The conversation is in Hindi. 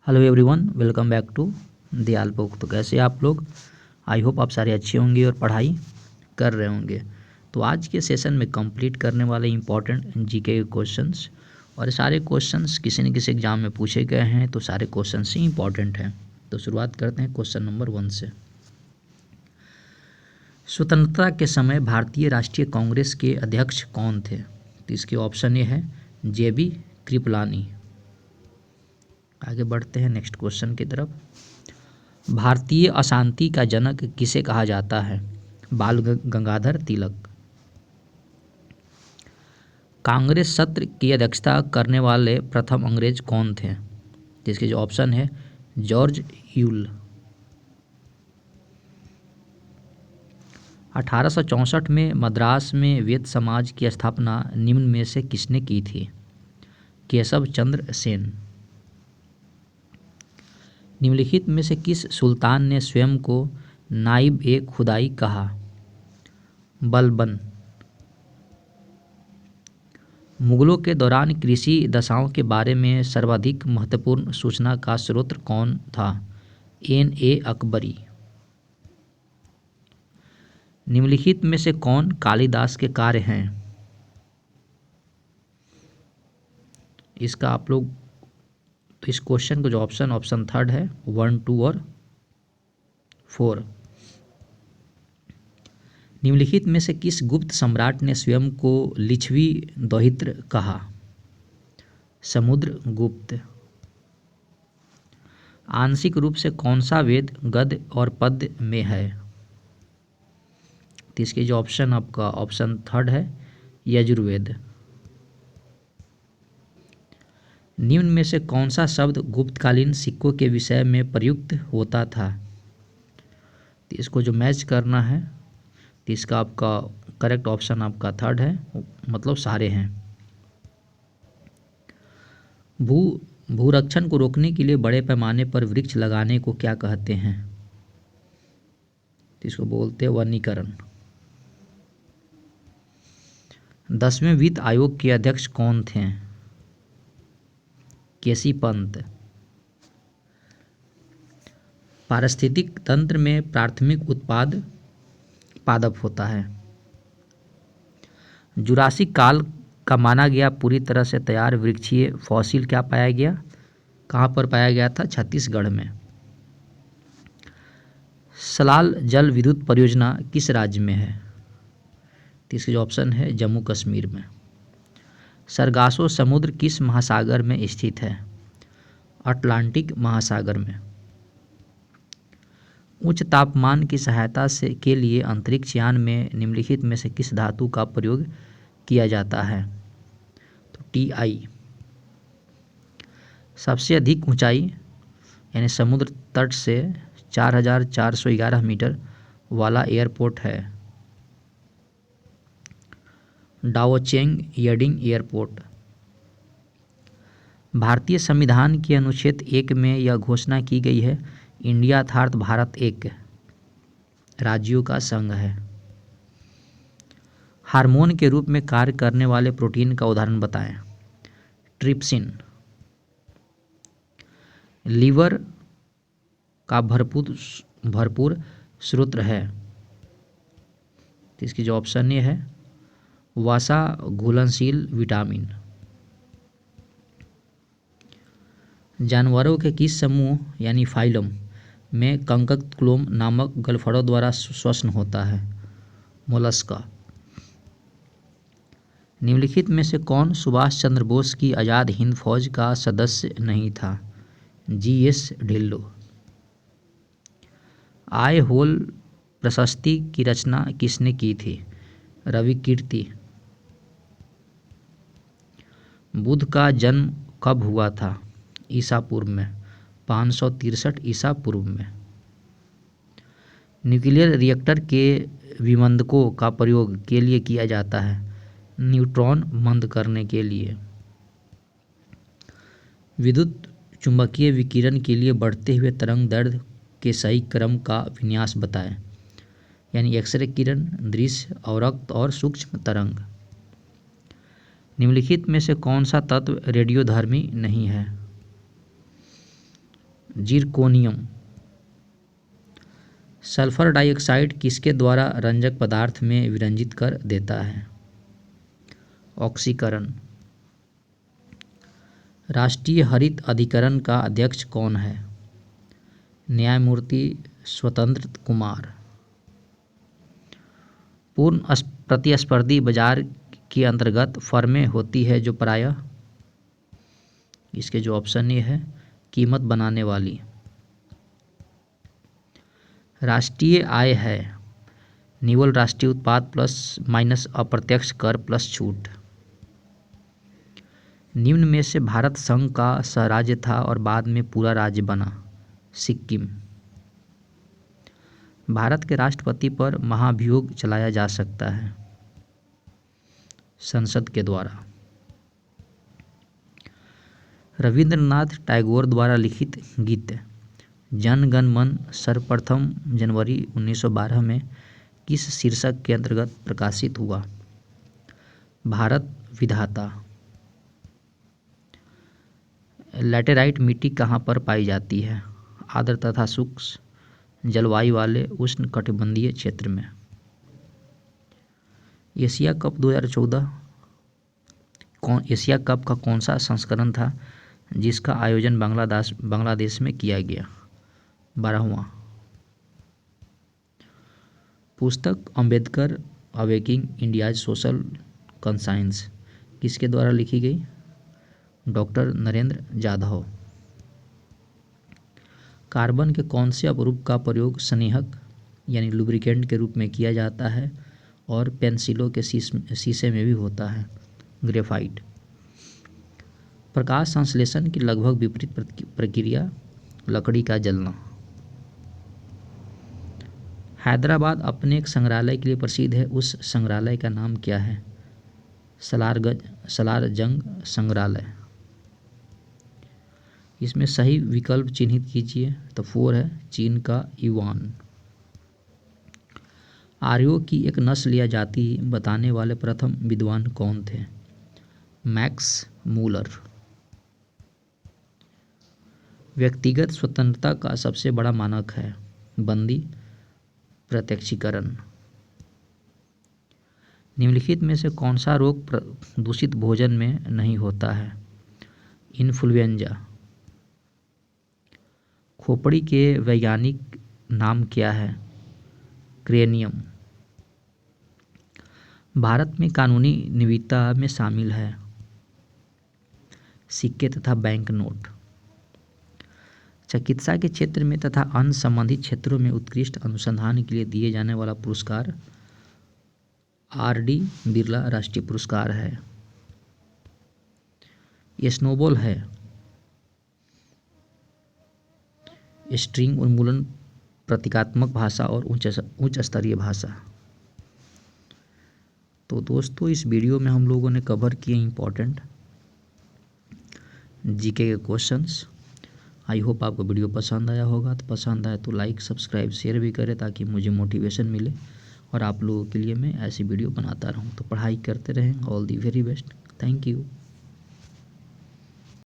Hello everyone, welcome back to Dayal book. तो कैसे आप लोग? आई होप आप सारे अच्छे होंगे और पढ़ाई कर रहे होंगे। तो आज के सेशन में कंप्लीट करने वाले इंपॉर्टेंट जीके के क्वेश्चंस, और ये सारे क्वेश्चंस किसी न किसी एग्जाम में पूछे गए हैं, तो सारे क्वेश्चंस ही इंपॉर्टेंट हैं। तो शुरुआत करते हैं क्वेश्चन नंबर 1 से। स्वतंत्रता के समय भारतीय राष्ट्रीय कांग्रेस के अध्यक्ष कौन थे? तो इसके ऑप्शन ये है JB कृपलानी। आगे बढ़ते हैं नेक्स्ट क्वेश्चन की तरफ। भारतीय अशांति का जनक किसे कहा जाता है? बाल गंगाधर तिलक। कांग्रेस सत्र की अध्यक्षता करने वाले प्रथम अंग्रेज कौन थे? जिसके जो ऑप्शन है जॉर्ज यूल। 1864 में मद्रास में वेद समाज की स्थापना निम्न में से किसने की थी? केशव चंद्र सेन। निम्नलिखित में से किस सुल्तान ने स्वयं को नाइब ए खुदाई कहा? बलबन। मुगलों के दौरान कृषि दशाओं के बारे में सर्वाधिक महत्वपूर्ण सूचना का स्रोत कौन था? N.A. अकबरी। निम्नलिखित में से कौन कालिदास के कार्य हैं? इसका आप लोग तो इस क्वेश्चन का जो ऑप्शन थर्ड है 1, 2 और 4। निम्नलिखित में से किस गुप्त सम्राट ने स्वयं को लिच्छवी दौहित्र कहा? समुद्रगुप्त। आंशिक रूप से कौन सा वेद गद्य और पद्य में है? तो इसके जो ऑप्शन थर्ड है यजुर्वेद। निम्न में से कौन सा शब्द गुप्तकालीन सिक्कों के विषय में प्रयुक्त होता था? तो इसको जो मैच करना है, तो इसका आपका करेक्ट ऑप्शन आपका थर्ड है, मतलब सारे हैं। भूरक्षण को रोकने के लिए बड़े पैमाने पर वृक्ष लगाने को क्या कहते हैं? तो इसको बोलते हैं वनीकरण। 10वें वित्त आयोग के अध्यक्ष कौन थे? केसी पंत। पारिस्थितिक तंत्र में प्राथमिक उत्पाद पादप होता है। जुरासिक काल का माना गया पूरी तरह से तैयार वृक्षीय फॉसिल क्या पाया गया? कहाँ पर पाया गया था? छत्तीसगढ़ में। सलाल जल विद्युत परियोजना किस राज्य में है? तीसरा जो ऑप्शन है जम्मू कश्मीर में। सरगासो समुद्र किस महासागर में स्थित है? अटलांटिक महासागर में। उच्च तापमान की सहायता से के लिए अंतरिक्ष यान में निम्नलिखित में से किस धातु का प्रयोग किया जाता है? तो Ti। सबसे अधिक ऊंचाई यानी समुद्र तट से 4411 मीटर वाला एयरपोर्ट है डाओचेंग येडिंग एयरपोर्ट। भारतीय संविधान के अनुच्छेद 1 में यह घोषणा की गई है, इंडिया अर्थात भारत एक राज्यों का संघ है। हार्मोन के रूप में कार्य करने वाले प्रोटीन का उदाहरण बताएं। ट्रिप्सिन। लीवर का भरपूर स्रोत है। तो इसकी जो ऑप्शन ये है वसा घुलनशील विटामिन। जानवरों के किस समूह यानी फाइलम में कंककक्लोम नामक गलफड़ों द्वारा श्वसन होता है? मोलस्का। निम्नलिखित में से कौन सुभाष चंद्र बोस की आज़ाद हिंद फौज का सदस्य नहीं था? G.S. ढिल्लो। आय होल प्रशस्ति की रचना किसने की थी? रवि कीर्ति। बुद्ध का जन्म कब हुआ था? ईसा पूर्व में 563 ईसा पूर्व में। न्यूक्लियर रिएक्टर के विमंदकों का प्रयोग के लिए किया जाता है? न्यूट्रॉन मंद करने के लिए। विद्युत चुंबकीय विकिरण के लिए बढ़ते हुए तरंग दैर्ध्य के सही क्रम का विन्यास बताएं, यानी एक्सरे किरण, दृश्य, अवरक्त और सूक्ष्म तरंग। निम्नलिखित में से कौन सा तत्व रेडियोधर्मी नहीं है? जिरकोनियम। सल्फर डाइऑक्साइड किसके द्वारा रंजक पदार्थ में विरंजित कर देता है? ऑक्सीकरण। राष्ट्रीय हरित अधिकरण का अध्यक्ष कौन है? न्यायमूर्ति स्वतंत्र कुमार। पूर्ण प्रतिस्पर्धी बाजार के अंतर्गत फर्में होती है जो प्रायः, इसके जो ऑप्शन ये है, कीमत बनाने वाली। राष्ट्रीय आय है निव्वल राष्ट्रीय उत्पाद प्लस माइनस अप्रत्यक्ष कर प्लस छूट। निम्न में से भारत संघ का सहराज्य था और बाद में पूरा राज्य बना। सिक्किम। भारत के राष्ट्रपति पर महाभियोग चलाया जा सकता है संसद के द्वारा। रविंद्रनाथ टैगोर द्वारा लिखित गीत जन गण मन सर्वप्रथम जनवरी 1912 में किस शीर्षक के अंतर्गत प्रकाशित हुआ? भारत विधाता। लैटेराइट मिट्टी कहाँ पर पाई जाती है? आर्द्र तथा शुष्क जलवायु वाले उष्णकटिबंधीय क्षेत्र में। एशिया कप 2014 एशिया कप का कौन सा संस्करण था जिसका आयोजन बांग्लादेश में किया गया? 12वां। पुस्तक Ambedkar awaking India's social conscience किसके द्वारा लिखी गई? डॉक्टर नरेंद्र जाधव। कार्बन के कौन से अपरूप का प्रयोग स्नेहक यानी लुब्रिकेंट के रूप में किया जाता है और पेंसिलों के शीशे में भी होता है? ग्रेफाइट। प्रकाश संश्लेषण की लगभग विपरीत प्रक्रिया लकड़ी का जलना। हैदराबाद अपने एक संग्रहालय के लिए प्रसिद्ध है, उस संग्रहालय का नाम क्या है? सलारजंग संग्रहालय। इसमें सही विकल्प चिन्हित कीजिए। तो 4 है चीन का युआन। आर्यों की एक नस्ल या जाति बताने वाले प्रथम विद्वान कौन थे? Max Muller. व्यक्तिगत स्वतंत्रता का सबसे बड़ा मानक है बंदी प्रत्यक्षीकरण। निम्नलिखित में से कौन सा रोग दूषित भोजन में नहीं होता है? इन्फ्लुएंजा। खोपड़ी के वैज्ञानिक नाम क्या है? क्रेनियम। भारत में कानूनी निविदा में शामिल है सिक्के तथा बैंक नोट। चिकित्सा के क्षेत्र में तथा अन्य संबंधित क्षेत्रों में उत्कृष्ट अनुसंधान के लिए दिए जाने वाला पुरस्कार आर.डी. बिरला राष्ट्रीय पुरस्कार है। स्नोबॉल है स्ट्रिंग उन्मूलन प्रतीकात्मक भाषा और उच्च स्तरीय भाषा। तो दोस्तों इस वीडियो में हम लोगों ने कवर किए इम्पोर्टेंट जीके के क्वेश्चंस। आई होप आपको वीडियो पसंद आया होगा। तो पसंद आए तो लाइक सब्सक्राइब शेयर भी करें ताकि मुझे मोटिवेशन मिले और आप लोगों के लिए मैं ऐसी वीडियो बनाता रहूं। तो पढ़ाई करते रहें। All the very best. Thank you.